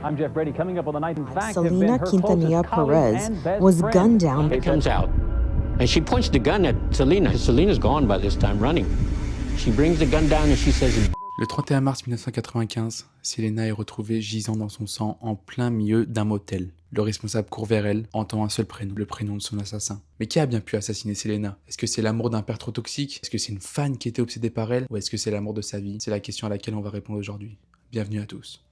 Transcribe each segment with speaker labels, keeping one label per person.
Speaker 1: I'm Jeff Brady. Coming up on the night, in fact, have been
Speaker 2: Selena
Speaker 1: her
Speaker 2: Quintanilla
Speaker 1: closest colleague
Speaker 2: Perez
Speaker 1: and best
Speaker 2: was
Speaker 1: friend.
Speaker 2: gunned down.
Speaker 3: It comes out, and she points the gun at Selena. Selena's gone by this time, running. She brings the gun down and she says,
Speaker 4: Le 31 mars 1995, Selena est retrouvée gisant dans son sang en plein milieu d'un motel. Le responsable court vers elle, entend un seul prénom, le prénom de son assassin. Mais qui a bien pu assassiner Selena? Est-ce que c'est l'amour d'un père trop toxique? Est-ce que c'est une fan qui était obsédée par elle? Ou est-ce que c'est l'amour de sa vie? C'est la question à laquelle on va répondre aujourd'hui. Bienvenue à tous.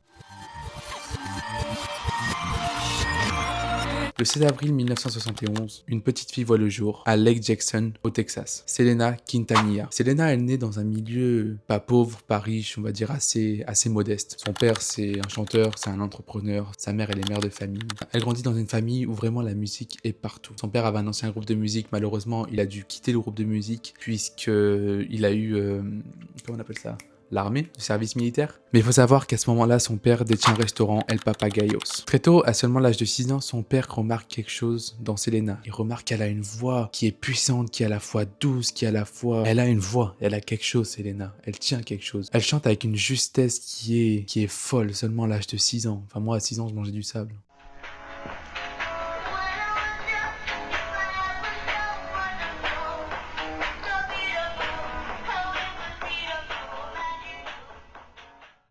Speaker 4: Le 16 avril 1971, une petite fille voit le jour à Lake Jackson, au Texas. Selena Quintanilla. Selena est née dans un milieu pas pauvre, pas riche, on va dire assez modeste. Son père, c'est un chanteur, c'est un entrepreneur. Sa mère, elle est mère de famille. Elle grandit dans une famille où vraiment la musique est partout. Son père avait un ancien groupe de musique. Malheureusement, il a dû quitter le groupe de musique puisqu'il a eu... comment on appelle ça ? L'armée, le service militaire. Mais il faut savoir qu'à ce moment-là, son père détient un restaurant El Papagayos. Très tôt, à seulement l'âge de 6 ans, son père remarque quelque chose dans Selena. Il remarque qu'elle a une voix qui est puissante, qui est à la fois douce, qui est à la fois... Elle a une voix, elle a quelque chose, Selena. Elle tient quelque chose. Elle chante avec une justesse qui est folle, seulement à l'âge de 6 ans. Enfin, moi, à 6 ans, je mangeais du sable.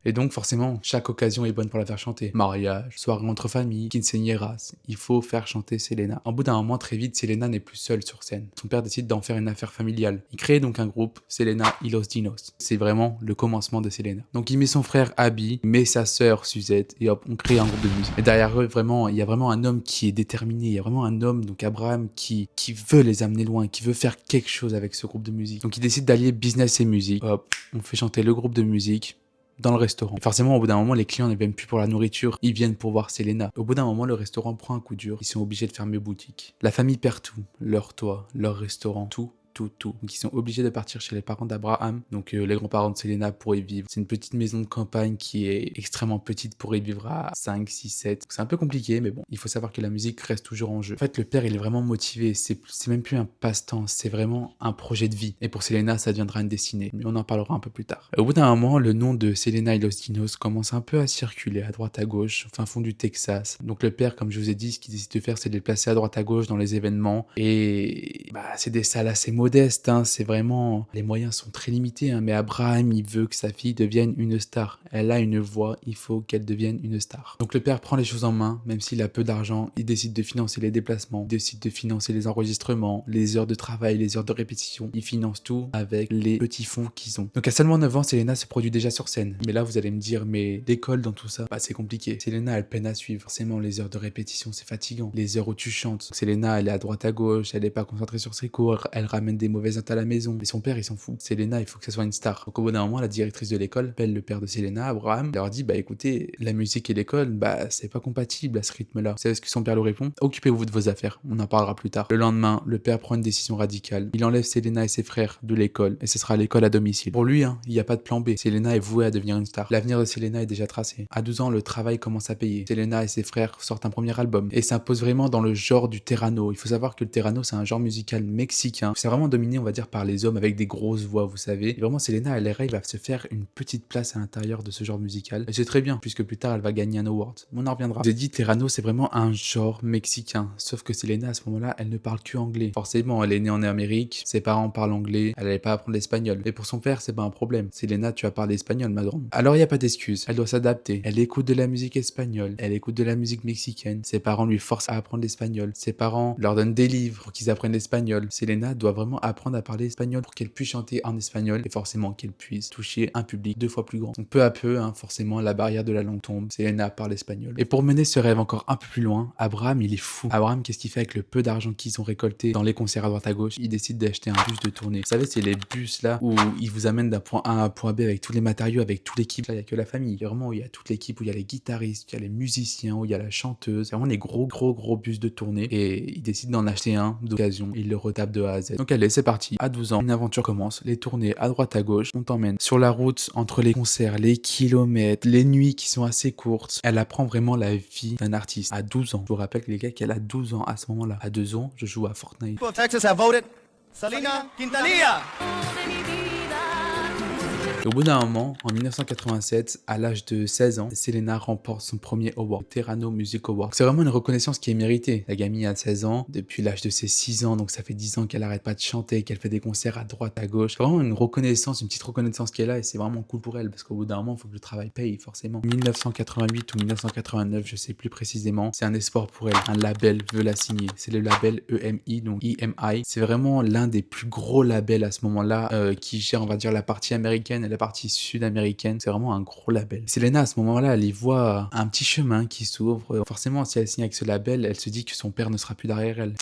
Speaker 4: Et donc forcément, chaque occasion est bonne pour la faire chanter. Mariage, soirée entre familles, quinceañeras, il faut faire chanter Selena. En bout d'un moment, très vite, Selena n'est plus seule sur scène. Son père décide d'en faire une affaire familiale. Il crée donc un groupe, Selena y Los Dinos. C'est vraiment le commencement de Selena. Donc il met son frère Abby, il met sa sœur Suzette, et hop, on crée un groupe de musique. Et derrière eux, vraiment, il y a vraiment un homme qui est déterminé. Il y a vraiment un homme, donc Abraham, qui veut les amener loin, qui veut faire quelque chose avec ce groupe de musique. Donc il décide d'allier business et musique. Hop, on fait chanter le groupe de musique dans le restaurant. Et forcément, au bout d'un moment, les clients ne viennent plus pour la nourriture, ils viennent pour voir Selena. Au bout d'un moment, le restaurant prend un coup dur, ils sont obligés de fermer boutique. La famille perd tout, leur toit, leur restaurant, tout. Donc ils sont obligés de partir chez les parents d'Abraham, donc les grands-parents de Selena pour y vivre. C'est une petite maison de campagne qui est extrêmement petite pour y vivre à 5, 6, 7. C'est un peu compliqué, mais bon, il faut savoir que la musique reste toujours en jeu. En fait, le père, il est vraiment motivé, c'est même plus un passe-temps, c'est vraiment un projet de vie. Et pour Selena, ça deviendra une destinée, mais on en parlera un peu plus tard. Au bout d'un moment, le nom de Selena y Los Dinos commence un peu à circuler à droite à gauche, au fin fond du Texas. Donc le père, comme je vous ai dit, ce qu'il décide de faire, c'est de les placer à droite à gauche dans les événements, et c'est des salles assez modeste, hein, c'est vraiment... Les moyens sont très limités, hein, mais Abraham, il veut que sa fille devienne une star. Elle a une voix, il faut qu'elle devienne une star. Donc le père prend les choses en main, même s'il a peu d'argent, il décide de financer les déplacements, il décide de financer les enregistrements, les heures de travail, les heures de répétition. Il finance tout avec les petits fonds qu'ils ont. Donc à seulement 9 ans, Selena se produit déjà sur scène. Mais là, vous allez me dire, mais l'école dans tout ça, c'est compliqué. Selena, elle peine à suivre. Forcément, les heures de répétition, c'est fatigant. Les heures où tu chantes. Donc, Selena, elle est à droite à gauche, elle est pas concentrée sur ses cours, elle ramène des mauvaises notes à la maison. Mais son père, il s'en fout. Selena, il faut que ça soit une star. Donc au bout d'un moment, la directrice de l'école appelle le père de Selena, Abraham, leur dit, écoutez, la musique et l'école, c'est pas compatible à ce rythme-là. Vous savez ce que son père lui répond? Occupez-vous de vos affaires, on en parlera plus tard. Le lendemain, le père prend une décision radicale. Il enlève Selena et ses frères de l'école, et ce sera l'école à domicile. Pour lui, il n'y a pas de plan B. Selena est vouée à devenir une star. L'avenir de Selena est déjà tracé. À 12 ans, le travail commence à payer. Selena et ses frères sortent un premier album, et s'impose vraiment dans le genre du terrano. Il faut savoir que le terrano, c'est un genre musical mexicain. C'est vraiment dominé, on va dire, par les hommes avec des grosses voix, vous savez. Et vraiment, Selena, elle va se faire une petite place à l'intérieur de ce genre musical. Et c'est très bien, puisque plus tard, elle va gagner un award. On en reviendra. J'ai dit, terrano, c'est vraiment un genre mexicain. Sauf que Selena, à ce moment-là, elle ne parle que anglais. Forcément, elle est née en Amérique, ses parents parlent anglais, elle n'allait pas apprendre l'espagnol. Et pour son père, c'est pas un problème. Selena, tu vas parler espagnol, ma grande. Alors, il n'y a pas d'excuse. Elle doit s'adapter. Elle écoute de la musique espagnole. Elle écoute de la musique mexicaine. Ses parents lui forcent à apprendre l'espagnol. Ses parents leur donnent des livres pour qu'ils apprennent l'espagnol. Selena doit vraiment apprendre à parler espagnol pour qu'elle puisse chanter en espagnol et forcément qu'elle puisse toucher un public 2 fois plus grand. Donc peu à peu, forcément, la barrière de la langue tombe. Selena parle espagnol. Et pour mener ce rêve encore un peu plus loin, Abraham, il est fou. Abraham, qu'est-ce qu'il fait avec le peu d'argent qu'ils ont récolté dans les concerts à droite à gauche? Il décide d'acheter un bus de tournée. Vous savez, c'est les bus là où ils vous amènent d'un point A à un point B avec tous les matériaux, avec toute l'équipe. Là, il n'y a que la famille. Il y a vraiment où il y a toute l'équipe, où il y a les guitaristes, il y a les musiciens, où il y a la chanteuse. C'est vraiment des gros bus de tournée. Et il décide d'en acheter un d'occasion. Il le retape de A à Z. Donc allez, c'est parti. À 12 ans, une aventure commence. Les tournées à droite à gauche, on t'emmène sur la route entre les concerts, les kilomètres, les nuits qui sont assez courtes. Elle apprend vraiment la vie d'un artiste à 12 ans. Je vous rappelle, les gars, qu'elle a 12 ans à ce moment-là. À 2 ans, je joue à Fortnite.
Speaker 5: Texas have voted Selena Quintanilla.
Speaker 4: Et au bout d'un moment, en 1987, à l'âge de 16 ans, Selena remporte son premier award, le Terrano Music Award. C'est vraiment une reconnaissance qui est méritée. La gamine a 16 ans, depuis l'âge de ses 6 ans, donc ça fait 10 ans qu'elle arrête pas de chanter, qu'elle fait des concerts à droite, à gauche. C'est vraiment une reconnaissance, une petite reconnaissance qui est là et c'est vraiment cool pour elle parce qu'au bout d'un moment, il faut que le travail paye forcément. 1988 ou 1989, je sais plus précisément, c'est un espoir pour elle. Un label veut la signer. C'est le label EMI, donc EMI. C'est vraiment l'un des plus gros labels à ce moment-là qui gère, on va dire, la partie américaine et la partie sud-américaine. C'est vraiment un gros label. Selena, à ce moment-là, elle y voit un petit chemin qui s'ouvre. Forcément, si elle signe avec ce label, elle se dit que son père ne sera plus derrière elle.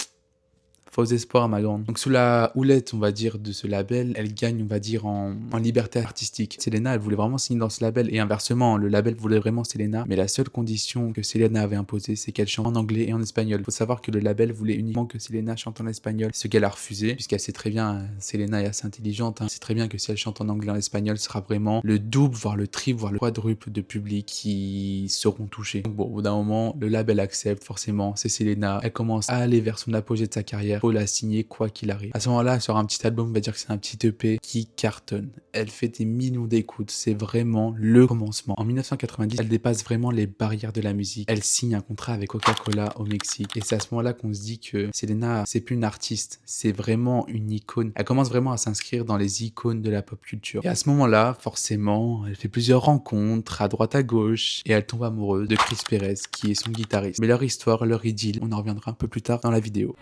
Speaker 4: Faux espoir, ma grande. Donc sous la houlette, on va dire, de ce label, elle gagne, on va dire, en liberté artistique. Selena, elle voulait vraiment signer dans ce label et inversement, le label voulait vraiment Selena. Mais la seule condition que Selena avait imposée, c'est qu'elle chante en anglais et en espagnol. Faut savoir que le label voulait uniquement que Selena chante en espagnol, ce qu'elle a refusé, puisqu'elle sait très bien, Selena est assez intelligente, hein, elle sait très bien que si elle chante en anglais et en espagnol, ce sera vraiment le double, voire le triple, voire le quadruple de public qui seront touchés. Donc bon, au bout d'un moment, le label accepte, forcément, c'est Selena. Elle commence à aller vers son apogée de sa carrière. La signer quoi qu'il arrive. À ce moment-là, elle sort un petit album, on va dire que c'est un petit EP qui cartonne. Elle fait des millions d'écoutes, c'est vraiment le commencement. En 1990, elle dépasse vraiment les barrières de la musique. Elle signe un contrat avec Coca-Cola au Mexique. Et c'est à ce moment-là qu'on se dit que Selena, c'est plus une artiste, c'est vraiment une icône. Elle commence vraiment à s'inscrire dans les icônes de la pop culture. Et à ce moment-là, forcément, elle fait plusieurs rencontres à droite à gauche et elle tombe amoureuse de Chris Perez, qui est son guitariste. Mais leur histoire, leur idylle, on en reviendra un peu plus tard dans la vidéo.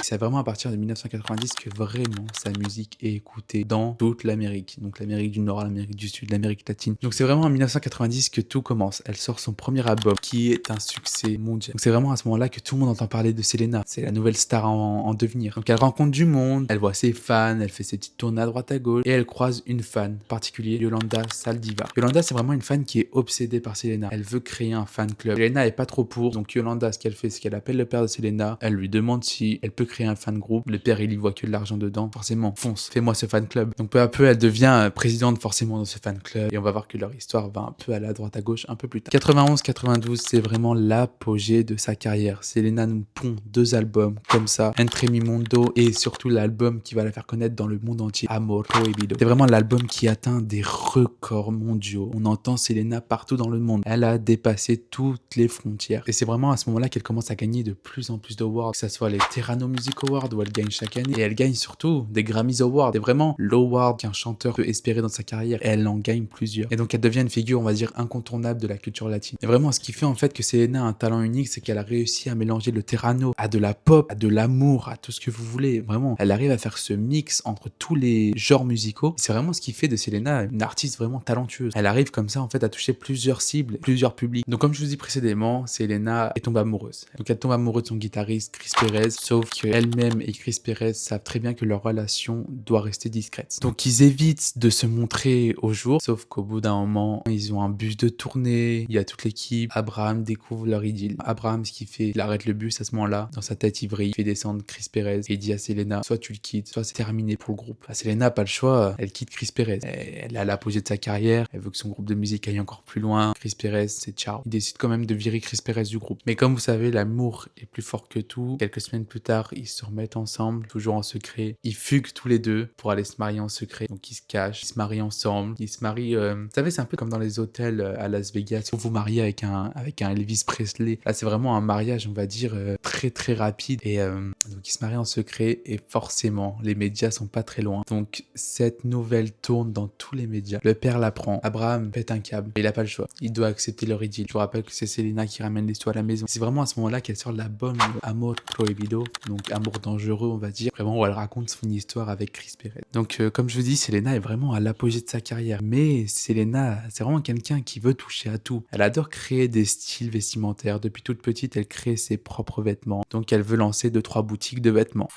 Speaker 4: C'est vraiment à partir de 1990 que vraiment sa musique est écoutée dans toute l'Amérique. Donc l'Amérique du Nord, l'Amérique du Sud, l'Amérique latine. Donc c'est vraiment en 1990 que tout commence. Elle sort son premier album qui est un succès mondial. Donc c'est vraiment à ce moment-là que tout le monde entend parler de Selena. C'est la nouvelle star en devenir. Donc elle rencontre du monde, elle voit ses fans, elle fait ses petites tournées à droite à gauche et elle croise une fan particulière, Yolanda Saldivar. Yolanda, c'est vraiment une fan qui est obsédée par Selena. Elle veut créer un fan club. Selena est pas trop pour. Donc Yolanda, ce qu'elle fait, c'est qu'elle appelle le père de Selena. Elle lui demande si elle peut créer un fan groupe. Le père, il y voit que de l'argent dedans. Forcément, fonce, fais-moi ce fan club. Donc peu à peu, elle devient présidente forcément de ce fan club. Et on va voir que leur histoire va un peu aller à droite à gauche un peu plus tard. 91-92, c'est vraiment l'apogée de sa carrière. Selena nous pond 2 albums comme ça, Entre mi mundo et surtout l'album qui va la faire connaître dans le monde entier, Amor Prohibido. C'est vraiment l'album qui atteint des records mondiaux. On entend Selena partout dans le monde. Elle a dépassé toutes les frontières. Et c'est vraiment à ce moment-là qu'elle commence à gagner de plus en plus d'awards, que ce soit les Terrano Music Awards où elle gagne chaque année. Et elle gagne surtout des Grammys Awards. C'est vraiment l'award qu'un chanteur peut espérer dans sa carrière. Et elle en gagne plusieurs. Et donc elle devient une figure, on va dire, incontournable de la culture latine. Et vraiment, ce qui fait en fait que Selena a un talent unique, c'est qu'elle a réussi à mélanger le Terrano à de la pop, à de l'amour, à tout ce que vous voulez. Vraiment, elle arrive à faire ce mix entre tous les genres musicaux. C'est vraiment ce qui fait de Selena une artiste vraiment talentueuse. Elle arrive comme ça en fait à toucher plusieurs cibles, plusieurs publics. Donc comme je vous dis précédemment, Selena est tombée amoureuse. Donc elle tombe amoureuse de son guitariste Chris Perez, sauf qu'elle-même et Chris Perez savent très bien que leur relation doit rester discrète. Donc ils évitent de se montrer au jour, sauf qu'au bout d'un moment, ils ont un bus de tournée, il y a toute l'équipe. Abraham découvre leur idylle. Abraham, ce qu'il fait, il arrête le bus à ce moment-là. Dans sa tête, il vrille, il fait descendre Chris Perez et il dit à Selena, soit tu le quittes, soit c'est terminé pour le groupe. Selena n'a pas le choix, elle quitte Chris Perez. Elle est à l'apogée de sa carrière, elle veut que son groupe de musique aille encore plus loin. Chris Perez, c'est ciao. Il décide quand même de virer Chris Perez du groupe. Mais comme vous savez, l'amour est plus fort que tout. Quelques semaines plus tard, ils se remettent ensemble, toujours en secret. Ils fuguent tous les deux pour aller se marier en secret. Donc ils se cachent, ils se marient ensemble. Ils se marient, vous savez, c'est un peu comme dans les hôtels à Las Vegas où vous mariez avec un Elvis Presley. Là, c'est vraiment un mariage, on va dire, très très rapide. Et donc ils se marient en secret et forcément, les médias sont pas très loin. Donc cette nouvelle tourne dans tous les médias. Le père l'apprend. Abraham pète un câble. Il a pas le choix. Il doit accepter leur idylle. Je vous rappelle que c'est Selena qui ramène l'histoire à la maison. C'est vraiment à ce moment-là qu'elle sort l'album Amor Prohibido, donc amour dangereux, on va dire. Vraiment où elle raconte son histoire avec Chris Perez. Donc comme je vous dis, Selena est vraiment à l'apogée de sa carrière. Mais Selena, c'est vraiment quelqu'un qui veut toucher à tout. Elle adore créer des styles vestimentaires. Depuis toute petite, elle crée ses propres vêtements. Donc elle veut lancer 2-3 boutiques de vêtements.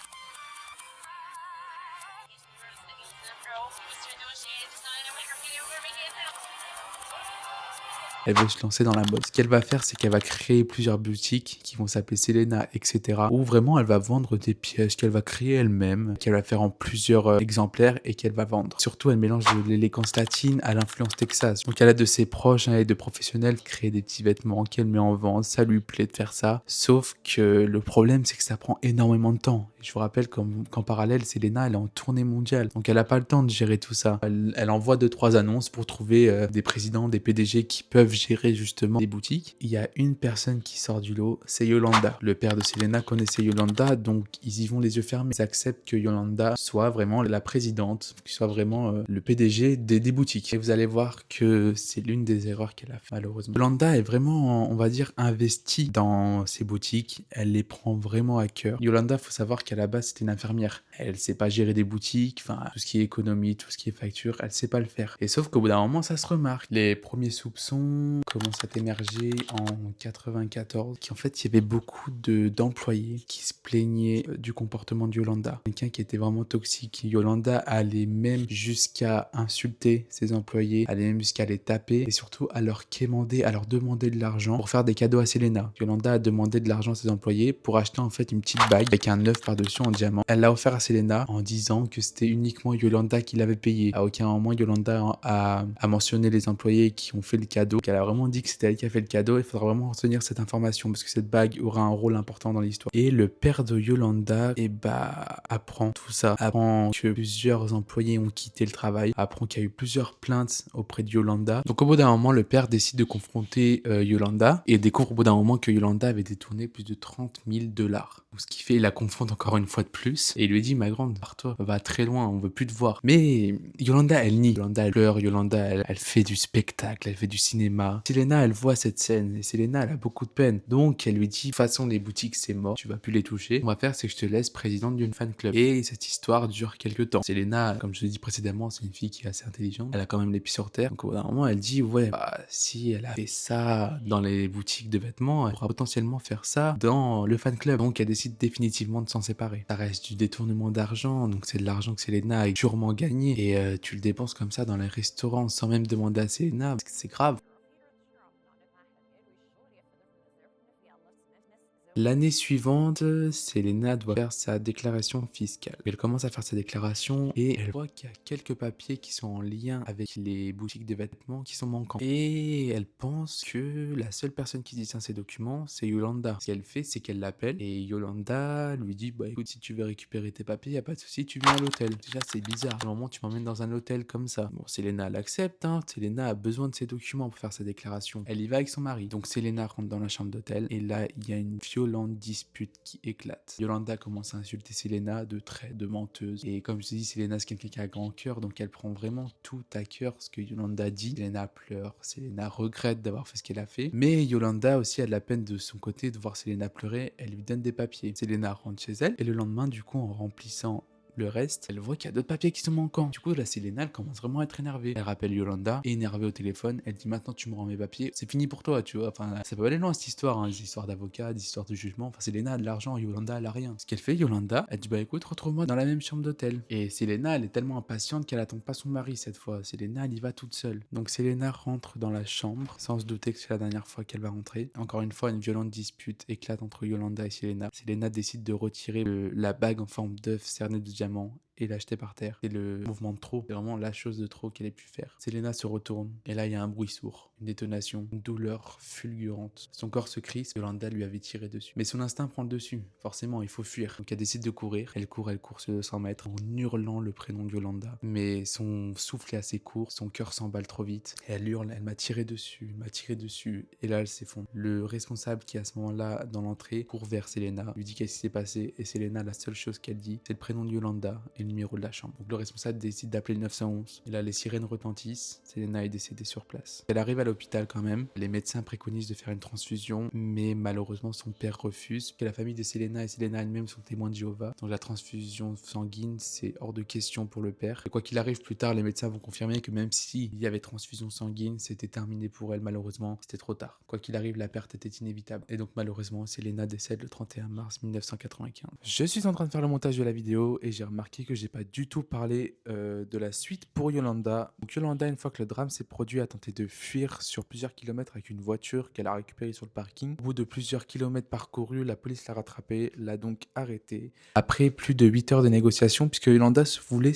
Speaker 4: Elle veut se lancer dans la mode. Ce qu'elle va faire, c'est qu'elle va créer plusieurs boutiques qui vont s'appeler Selena, etc. Où vraiment elle va vendre des pièces qu'elle va créer elle-même, qu'elle va faire en plusieurs exemplaires et qu'elle va vendre. Surtout, elle mélange de l'élégance latine à l'influence Texas. Donc elle a de ses proches et de professionnels créer des petits vêtements qu'elle met en vente. Ça lui plaît de faire ça. Sauf que le problème, c'est que ça prend énormément de temps. Et je vous rappelle qu'en parallèle, Selena, elle est en tournée mondiale. Donc elle n'a pas le temps de gérer tout ça. Elle envoie 2-3 annonces pour trouver des présidents, des PDG qui peuvent gérer justement des boutiques. Il y a une personne qui sort du lot, c'est Yolanda. Le père de Selena connaissait Yolanda, donc ils y vont les yeux fermés. Ils acceptent que Yolanda soit vraiment la présidente, qu'il soit vraiment le PDG des boutiques. Et vous allez voir que c'est l'une des erreurs qu'elle a fait, malheureusement. Yolanda est vraiment, on va dire, investie dans ses boutiques. Elle les prend vraiment à cœur. Yolanda, faut savoir qu'à la base, c'était une infirmière. Elle sait pas gérer des boutiques, enfin, tout ce qui est économie, tout ce qui est facture, elle sait pas le faire. Et sauf qu'au bout d'un moment, ça se remarque. Les premiers soupçons commencent à émerger en 94, qu'en fait, il y avait beaucoup d'employés qui se plaignaient du comportement de Yolanda. Quelqu'un qui était vraiment toxique. Yolanda allait même jusqu'à insulter ses employés, allait même jusqu'à les taper et surtout à leur quémander, à leur demander de l'argent pour faire des cadeaux à Selena. Yolanda a demandé de l'argent à ses employés pour acheter en fait une petite bague avec un œuf par-dessus en diamant. Elle l'a offert à Selena en disant que c'était uniquement Yolanda qui l'avait payé. À aucun moment Yolanda a mentionné les employés qui ont fait le cadeau. Elle a vraiment dit que c'était elle qui a fait le cadeau. Il faudra vraiment retenir cette information parce que cette bague aura un rôle important dans l'histoire. Et le père de Yolanda, apprend tout ça, apprend que plusieurs employés ont quitté le travail, apprend qu'il y a eu plusieurs plaintes auprès de Yolanda. Donc au bout d'un moment, le père décide de confronter Yolanda et découvre au bout d'un moment que Yolanda avait détourné plus de 30 000 $. Ce qui fait, il la confronte encore une fois de plus et il lui dit, ma grande, pars-toi, va très loin, on veut plus te voir. Mais Yolanda, elle nie. Yolanda, elle pleure. Yolanda, elle fait du spectacle, elle fait du cinéma. Selena, elle voit cette scène et Selena, elle a beaucoup de peine. Donc, elle lui dit, de toute façon, les boutiques, c'est mort, tu vas plus les toucher. On va faire, c'est que je te laisse présidente d'une fan club. Et cette histoire dure quelques temps. Selena, comme je l'ai dit précédemment, c'est une fille qui est assez intelligente. Elle a quand même les pieds sur terre. Donc, au bout d'un moment, elle dit, ouais, si elle a fait ça dans les boutiques de vêtements, elle pourra potentiellement faire ça dans le fan club. Donc, elle décide définitivement de s'en séparer. Ça reste du détournement d'argent, donc c'est de l'argent que Selena a durement gagné et tu le dépenses comme ça dans les restaurants sans même demander à Selena, parce que c'est grave. L'année suivante, Selena doit faire sa déclaration fiscale. Elle commence à faire sa déclaration et elle voit qu'il y a quelques papiers qui sont en lien avec les boutiques de vêtements qui sont manquants. Et elle pense que la seule personne qui détient ces documents, c'est Yolanda. Ce qu'elle fait, c'est qu'elle l'appelle et Yolanda lui dit, bah écoute, si tu veux récupérer tes papiers, y a pas de souci, tu viens à l'hôtel. Déjà, c'est bizarre. Au moment, tu m'emmènes dans un hôtel comme ça. Bon, Selena l'accepte, hein. Selena a besoin de ces documents pour faire sa déclaration. Elle y va avec son mari. Donc Selena rentre dans la chambre d'hôtel et là, il y a une violente dispute qui éclate. Yolanda commence à insulter Selena de traite, de menteuse. Et comme je te dis, Selena, c'est quelqu'un qui a grand cœur, donc elle prend vraiment tout à cœur ce que Yolanda dit. Selena pleure, Selena regrette d'avoir fait ce qu'elle a fait. Mais Yolanda aussi a de la peine de son côté de voir Selena pleurer. Elle lui donne des papiers. Selena rentre chez elle et le lendemain, du coup, en remplissant le reste, elle voit qu'il y a d'autres papiers qui sont manquants. Du coup, la Selena, elle commence vraiment à être énervée. Elle rappelle Yolanda, et énervée au téléphone, elle dit maintenant tu me rends mes papiers, c'est fini pour toi, tu vois. Enfin, ça peut aller loin cette histoire, hein, des histoires d'avocats, des histoires de jugement. Enfin, Selena a de l'argent, Yolanda, elle a rien. Ce qu'elle fait, Yolanda, elle dit bah écoute, retrouve-moi dans la même chambre d'hôtel. Et Selena, elle est tellement impatiente qu'elle attend pas son mari cette fois. Selena, elle y va toute seule. Donc Selena rentre dans la chambre, sans se douter que c'est la dernière fois qu'elle va rentrer. Encore une fois, une violente dispute éclate entre Yolanda et Selena. Selena décide de retirer la bague en forme d'œuf cernée de diamant et l'acheter par terre. C'est le mouvement de trop. C'est vraiment la chose de trop qu'elle ait pu faire. Selena se retourne et là il y a un bruit sourd, une détonation, une douleur fulgurante. Son corps se crispe, Yolanda lui avait tiré dessus. Mais son instinct prend le dessus. Forcément, il faut fuir. Donc elle décide de courir. Elle court sur 200 mètres en hurlant le prénom de Yolanda. Mais son souffle est assez court, son cœur s'emballe trop vite. Et elle hurle, elle m'a tiré dessus, m'a tiré dessus. Et là elle s'effondre. Le responsable qui est à ce moment-là dans l'entrée court vers Selena, lui dit qu'est-ce qui s'est passé et Selena, la seule chose qu'elle dit, c'est le prénom de Yolanda et le numéro de la chambre. Donc le responsable décide d'appeler le 911. Et là, les sirènes retentissent. Selena est décédée sur place. Elle arrive à l'hôpital quand même. Les médecins préconisent de faire une transfusion, mais malheureusement, son père refuse. Que la famille de Selena et Selena elle-même sont témoins de Jéhovah. Donc la transfusion sanguine, c'est hors de question pour le père. Et quoi qu'il arrive, plus tard, les médecins vont confirmer que même s'il y avait transfusion sanguine, c'était terminé pour elle. Malheureusement, c'était trop tard. Quoi qu'il arrive, la perte était inévitable. Et donc malheureusement, Selena décède le 31 mars 1995. Je suis en train de faire le montage de la vidéo et j'ai remarqué que j'ai pas du tout parlé de la suite pour Yolanda. Donc Yolanda, une fois que le drame s'est produit, a tenté de fuir km sur plusieurs kilomètres avec une voiture qu'elle a récupérée sur le parking. Au bout de plusieurs kilomètres parcourus, la police l'a rattrapée, l'a donc arrêtée. Après plus de 8 heures de négociation, puisque Yolanda voulait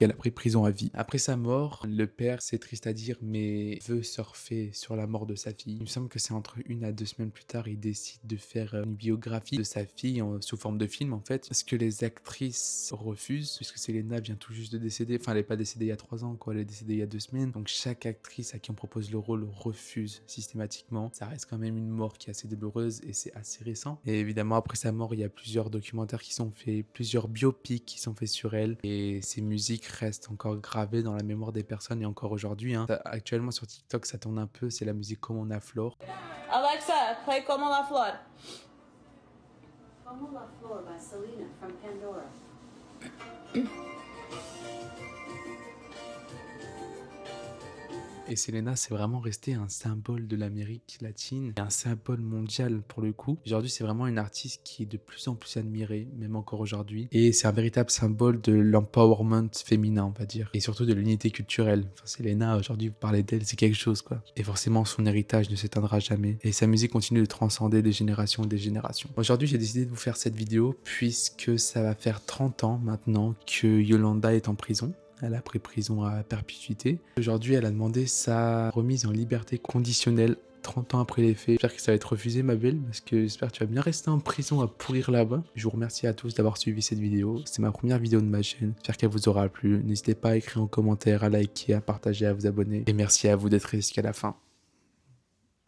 Speaker 4: elle a pris prison à vie. Après sa mort, le père, c'est triste à dire, mais veut surfer sur la mort de sa fille. Il me semble que c'est entre 1 à 2 semaines plus tard, il décide de faire une biographie de sa fille sous forme de film en fait. Parce que les actrices refusent, puisque Selena vient tout juste de décéder. Enfin, elle n'est pas décédée il y a 3 ans, quoi. Elle est décédée il y a 2 semaines. Donc chaque actrice à qui on propose le rôle refuse systématiquement. Ça reste quand même une mort qui est assez douloureuse et c'est assez récent. Et évidemment, après sa mort, il y a plusieurs documentaires qui sont faits, plusieurs biopics qui sont faits sur elle. Et ses musiques reste encore gravé dans la mémoire des personnes et encore aujourd'hui. Actuellement sur TikTok, ça tourne un peu, c'est la musique Comme on a Flore.
Speaker 2: Alexa, play Como la Flor.
Speaker 5: Como la Flor by Selena from Pandora.
Speaker 4: Et Selena, c'est vraiment resté un symbole de l'Amérique latine et un symbole mondial pour le coup. Aujourd'hui, c'est vraiment une artiste qui est de plus en plus admirée, même encore aujourd'hui. Et c'est un véritable symbole de l'empowerment féminin, on va dire. Et surtout de l'unité culturelle. Enfin, Selena, aujourd'hui, vous parlez d'elle, c'est quelque chose, quoi. Et forcément, son héritage ne s'éteindra jamais. Et sa musique continue de transcender des générations et des générations. Aujourd'hui, j'ai décidé de vous faire cette vidéo puisque ça va faire 30 ans maintenant que Yolanda est en prison. Elle a pris prison à perpétuité. Aujourd'hui, elle a demandé sa remise en liberté conditionnelle 30 ans après les faits. J'espère que ça va être refusé, ma belle, parce que j'espère que tu vas bien rester en prison à pourrir là-bas. Je vous remercie à tous d'avoir suivi cette vidéo. C'est ma première vidéo de ma chaîne. J'espère qu'elle vous aura plu. N'hésitez pas à écrire en commentaire, à liker, à partager, à vous abonner. Et merci à vous d'être restés jusqu'à la fin.